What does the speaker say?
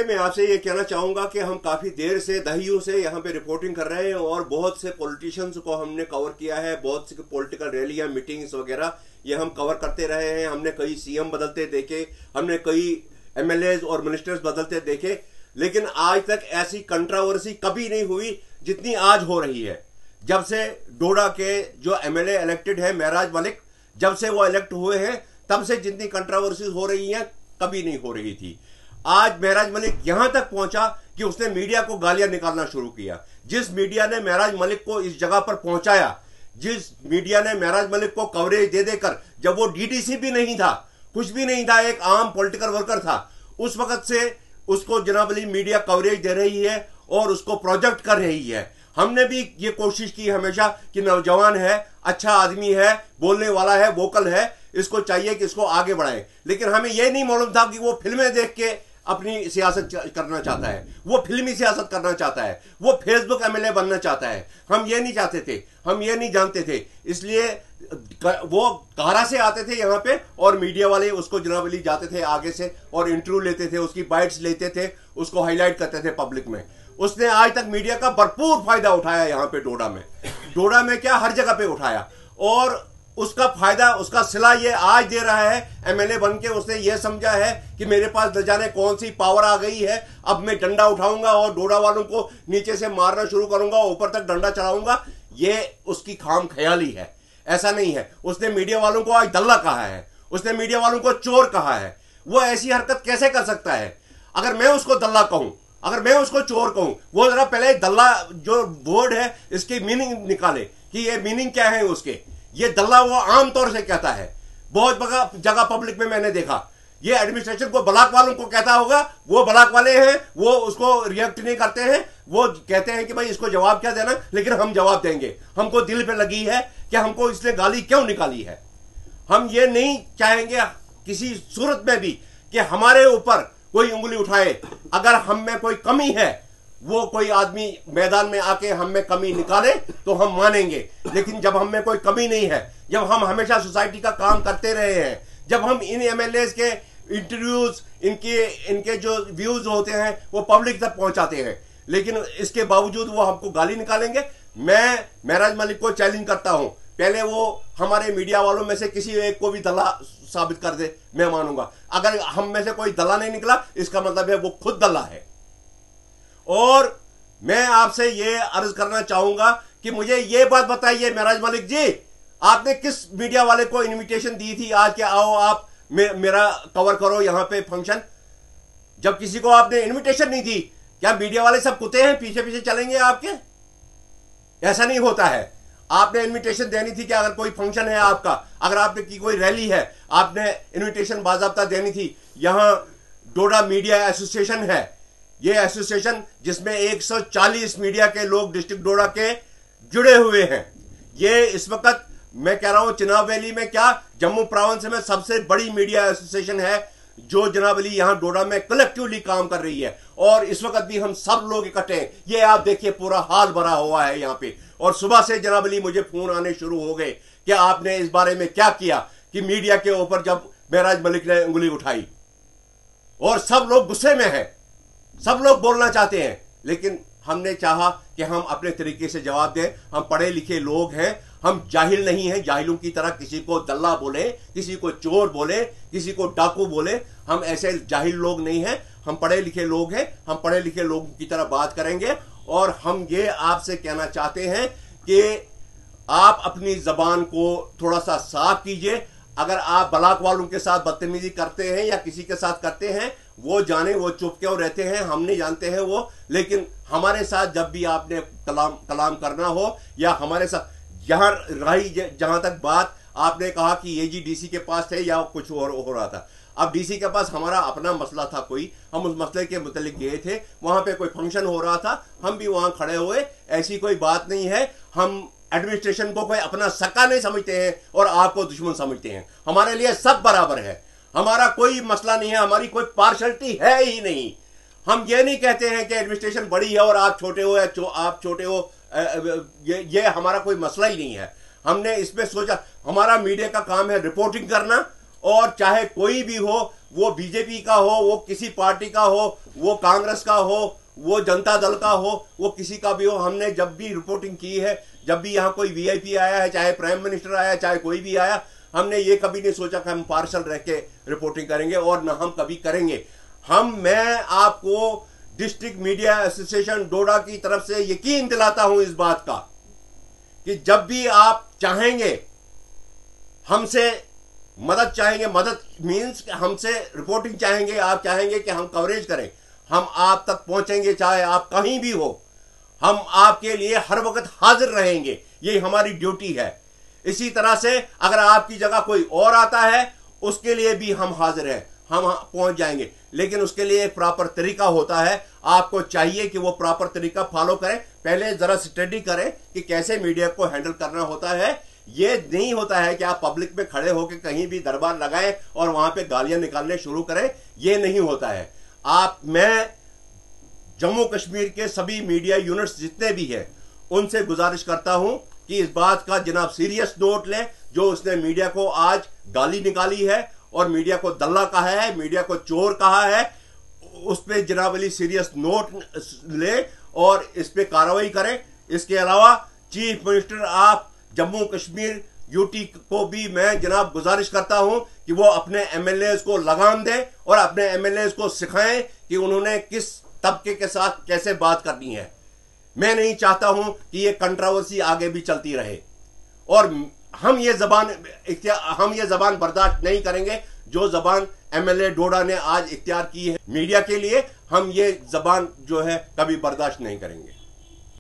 देखिए, मैं आपसे ये कहना चाहूंगा कि हम काफी देर से दहाइयों से यहाँ पे रिपोर्टिंग कर रहे हैं और बहुत से पॉलिटिशियंस को हमने कवर किया है, बहुत सी पॉलिटिकल रैलियां, मीटिंग्स वगैरह ये हम कवर करते रहे हैं। हमने कई सीएम बदलते देखे, हमने कई एमएलएज और मिनिस्टर्स बदलते देखे, लेकिन आज तक ऐसी कंट्रोवर्सी कभी नहीं हुई जितनी आज हो रही है। जब से डोडा के जो एमएलए इलेक्टेड है महराज मलिक, जब से वो इलेक्ट हुए हैं तब से जितनी कंट्रोवर्सीज हो रही हैं कभी नहीं हो रही थी। आज महराज मलिक यहां तक पहुंचा कि उसने मीडिया को गालियां निकालना शुरू किया। जिस मीडिया ने महराज मलिक को इस जगह पर पहुंचाया, जिस मीडिया ने महराज मलिक को कवरेज दे देकर, जब वो डीडीसी भी नहीं था, कुछ भी नहीं था, एक आम पॉलिटिकल वर्कर था, उस वक्त से उसको जनाब अली मीडिया कवरेज दे रही है और उसको प्रोजेक्ट कर रही है। हमने भी ये कोशिश की हमेशा कि नौजवान है, अच्छा आदमी है, बोलने वाला है, वोकल है, इसको चाहिए कि इसको आगे बढ़ाएं। लेकिन हमें यह नहीं मालूम था कि वो फिल्में देख के अपनी सियासत करना चाहता है, वो फिल्मी सियासत करना चाहता है, वो फेसबुक एमएलए बनना चाहता है। हम ये नहीं चाहते थे, हम ये नहीं जानते थे, इसलिए वो कारा से आते थे यहाँ पे और मीडिया वाले उसको जनाब अली जाते थे आगे से और इंटरव्यू लेते थे, उसकी बाइट्स लेते थे, उसको हाईलाइट करते थे पब्लिक में। उसने आज तक मीडिया का भरपूर फायदा उठाया यहाँ पे डोडा में क्या हर जगह पे उठाया, और उसका फायदा, उसका सिला ये आज दे रहा है। एमएलए बन के उसने ये समझा है कि मेरे पास न जाने कौन सी पावर आ गई है, अब मैं डंडा उठाऊंगा और डोडा वालों को नीचे से मारना शुरू करूंगा, ऊपर तक डंडा चढ़ाऊंगा। ये उसकी खाम ख्याली है, ऐसा नहीं है। उसने मीडिया वालों को आज दल्ला कहा है, उसने मीडिया वालों को चोर कहा है। वो ऐसी हरकत कैसे कर सकता है? अगर मैं उसको दल्ला कहूं, अगर मैं उसको चोर कहूं, वो जरा पहले दल्ला जो वर्ड है इसकी मीनिंग निकाले कि ये मीनिंग क्या है उसके। ये दल्ला वो आमतौर से कहता है, बहुत जगह पब्लिक में मैंने देखा। ये एडमिनिस्ट्रेशन को ब्लॉक वालों को कहता होगा, वो ब्लॉक वाले हैं, वो उसको रिएक्ट नहीं करते हैं, वो कहते हैं कि भाई इसको जवाब क्या देना, लेकिन हम जवाब देंगे। हमको दिल पे लगी है कि हमको इसने गाली क्यों निकाली है। हम ये नहीं चाहेंगे किसी सूरत में भी कि हमारे ऊपर कोई उंगली उठाए। अगर हम में कोई कमी है, वो कोई आदमी मैदान में आके हम में कमी निकाले तो हम मानेंगे, लेकिन जब हम में कोई कमी नहीं है, जब हम हमेशा सोसाइटी का काम करते रहे हैं, जब हम इन एमएलएज के इंटरव्यूज, इनके जो व्यूज होते हैं वो पब्लिक तक पहुंचाते हैं, लेकिन इसके बावजूद वो हमको गाली निकालेंगे। मैं महराज मलिक को चैलेंज करता हूं, पहले वो हमारे मीडिया वालों में से किसी एक को भी दल्ला साबित कर दे, मैं मानूंगा। अगर हम में से कोई दल्ला नहीं निकला, इसका मतलब है वो खुद दल्ला है। और मैं आपसे ये अर्ज करना चाहूंगा कि मुझे ये बात बताइए महराज मलिक जी, आपने किस मीडिया वाले को इनविटेशन दी थी आज के आओ आप मेरा कवर करो यहां पे फंक्शन? जब किसी को आपने इनविटेशन नहीं दी, क्या मीडिया वाले सब कुत्ते हैं, पीछे पीछे चलेंगे आपके? ऐसा नहीं होता है। आपने इनविटेशन देनी थी कि अगर कोई फंक्शन है आपका, अगर आपने की कोई रैली है, आपने इनविटेशन बाकायदा देनी थी। यहां डोडा मीडिया एसोसिएशन है, ये एसोसिएशन जिसमें 140 मीडिया के लोग डिस्ट्रिक्ट डोडा के जुड़े हुए हैं। ये इस वक्त मैं कह रहा हूं चिनाब वैली में क्या, जम्मू प्रोविंस में सबसे बड़ी मीडिया एसोसिएशन है जो जनाब अली यहां डोडा में कलेक्टिवली काम कर रही है। और इस वक्त भी हम सब लोग इकट्ठे हैं। ये आप देखिए पूरा हाल भरा हुआ है यहाँ पे। और सुबह से जनाब अली मुझे फोन आने शुरू हो गए कि आपने इस बारे में क्या किया, कि मीडिया के ऊपर जब महराज मलिक ने उंगली उठाई, और सब लोग गुस्से में हैं, सब लोग बोलना चाहते हैं, लेकिन हमने चाहा कि हम अपने तरीके से जवाब दें। हम पढ़े लिखे लोग हैं, हम जाहिल नहीं हैं। जाहिलों की तरह किसी को दल्ला बोले, किसी को चोर बोले, किसी को डाकू बोले, हम ऐसे जाहिल लोग नहीं हैं। हम पढ़े लिखे लोग हैं, हम पढ़े लिखे लोगों की तरह बात करेंगे। और हम ये आपसे कहना चाहते हैं कि आप अपनी जबान को थोड़ा सा साफ कीजिए। अगर आप ब्लॉक वालों के साथ बदतमीजी करते हैं या किसी के साथ करते हैं, वो जाने, वो चुप क्यों रहते हैं, हम नहीं जानते हैं वो। लेकिन हमारे साथ जब भी आपने कलाम करना हो, या हमारे साथ यहां रही, जहां तक बात आपने कहा कि ये जी डीसी के पास थे या कुछ और हो रहा था। अब डीसी के पास हमारा अपना मसला था कोई, हम उस मसले के मुतालिक गए थे, वहां पे कोई फंक्शन हो रहा था, हम भी वहां खड़े हुए। ऐसी कोई बात नहीं है। हम एडमिनिस्ट्रेशन को कोई अपना सक्का नहीं समझते हैं और आपको दुश्मन समझते हैं। हमारे लिए सब बराबर है, हमारा कोई मसला नहीं है, हमारी कोई पार्शलिटी है ही नहीं। हम ये नहीं कहते हैं कि एडमिनिस्ट्रेशन बड़ी है और आप छोटे हो, या आप छोटे हो, ये हमारा कोई मसला ही नहीं है। हमने इसमें सोचा, हमारा मीडिया का काम है रिपोर्टिंग करना, और चाहे कोई भी हो, वो बीजेपी का हो, वो किसी पार्टी का हो, वो कांग्रेस का हो, वो जनता दल का हो, वो किसी का भी हो, हमने जब भी रिपोर्टिंग की है, जब भी यहाँ कोई वीआईपी आया है, चाहे प्राइम मिनिस्टर आया, चाहे कोई भी आया, हमने ये कभी नहीं सोचा कि हम पार्शल रह के रिपोर्टिंग करेंगे, और न हम कभी करेंगे। मैं आपको डिस्ट्रिक्ट मीडिया एसोसिएशन डोडा की तरफ से यकीन दिलाता हूं इस बात का कि जब भी आप चाहेंगे, हमसे मदद चाहेंगे, मदद मीन्स हमसे रिपोर्टिंग चाहेंगे, आप चाहेंगे कि हम कवरेज करें, हम आप तक पहुंचेंगे, चाहे आप कहीं भी हो, हम आपके लिए हर वक्त हाजिर रहेंगे, ये हमारी ड्यूटी है। इसी तरह से अगर आपकी जगह कोई और आता है, उसके लिए भी हम हाजिर हैं, हम पहुंच जाएंगे, लेकिन उसके लिए एक प्रॉपर तरीका होता है। आपको चाहिए कि वो प्रॉपर तरीका फॉलो करें, पहले जरा स्टडी करें कि कैसे मीडिया को हैंडल करना होता है। ये नहीं होता है कि आप पब्लिक में खड़े होकर कहीं भी दरबार लगाएं और वहां पे गालियां निकालने शुरू करें, ये नहीं होता है। मैं जम्मू कश्मीर के सभी मीडिया यूनिट्स जितने भी हैं, उनसे गुजारिश करता हूं कि इस बात का जनाब सीरियस नोट लें, जो उसने मीडिया को आज गाली निकाली है और मीडिया को दल्ला कहा है, मीडिया को चोर कहा है, उस पर जनाब अली सीरियस नोट ले और इस पे कार्रवाई करें। इसके अलावा chief minister of Jammu Kashmir UT को भी मैं जनाब गुजारिश करता हूं कि वो अपने एमएलए को लगाम दें और अपने एमएलए को सिखाएं कि उन्होंने किस तबके के साथ कैसे बात करनी है। मैं नहीं चाहता हूं कि ये कंट्रोवर्सी आगे भी चलती रहे, और हम ये जबान बर्दाश्त नहीं करेंगे जो जबान एमएलए डोडा ने आज इख्तियार की है मीडिया के लिए। हम ये जबान जो है कभी बर्दाश्त नहीं करेंगे।